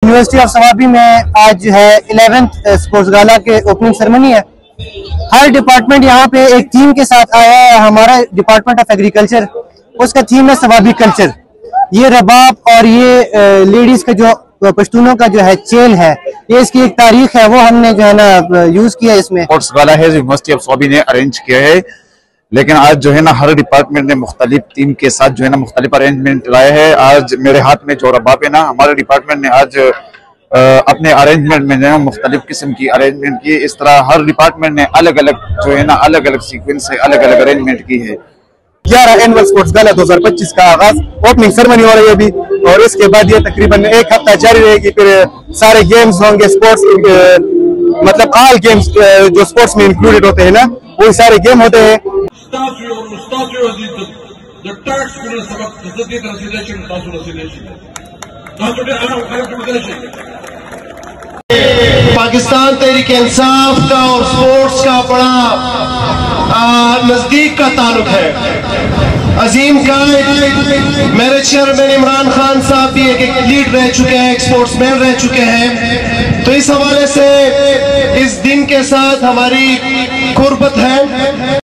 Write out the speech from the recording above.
University of Swabi میں آج جو ہے 11th اسپورٹس گالا کے اوپننگ سرمنی ہے۔ ہر ڈپارٹمنٹ یہاں پہ ایک تھیم کے ساتھ آیا ہے۔ ہمارا ڈپارٹمنٹ آف ایگریکلچر، اس کا تھیم ہے سوابی کلچر۔ یہ رباب اور یہ لیڈیز کا جو پشتونوں کا جو ہے چیل ہے، یہ اس کی ایک تاریخ ہے، وہ ہم نے جو ہے نا یوز کیا ہے اس میں۔ اسپورٹس گالا ہے یونیورسٹی آف سوابی نے ارینج کیا ہے، لیکن آج جو ہے نا ہر ڈپارٹمنٹ نے مختلف ٹیم کے ساتھ جو ہے نا مختلف ارینجمنٹ لائے ہے۔ آج میرے ہاتھ میں جو رباب ہے نا، ہمارے ڈپارٹمنٹ نے آج اپنے ارینجمنٹ میں جو ہے مختلف قسم کی ارینجمنٹ کی۔ اس طرح ہر ڈپارٹمنٹ نے الگ الگ جو ہے نا الگ الگ سیکوینس سے الگ الگ ارینجمنٹ کی ہے۔ 11 اینول اسپورٹس گالا 2025 کا آغاز اوپننگ سرمنی ہو رہی ہے ابھی، اور اس کے بعد یہ تقریباً ایک ہفتہ جاری رہے گی۔ پھر سارے گیمز ہوں گے، اسپورٹس مطلب آل گیمز جو اسپورٹس میں انکلوڈیڈ ہوتے ہیں نا، وہی سارے گیم ہوتے ہیں۔ پاکستان تحریک انصاف کا اور سپورٹس کا بڑا نزدیک کا تعلق ہے۔ عظیم قائد میرے چیئرمین عمران خان صاحب بھی ایک لیڈ رہ چکے ہیں، ایک سپورٹس مین رہ چکے ہیں، تو اس حوالے سے اس دن کے ساتھ ہماری قربت ہے۔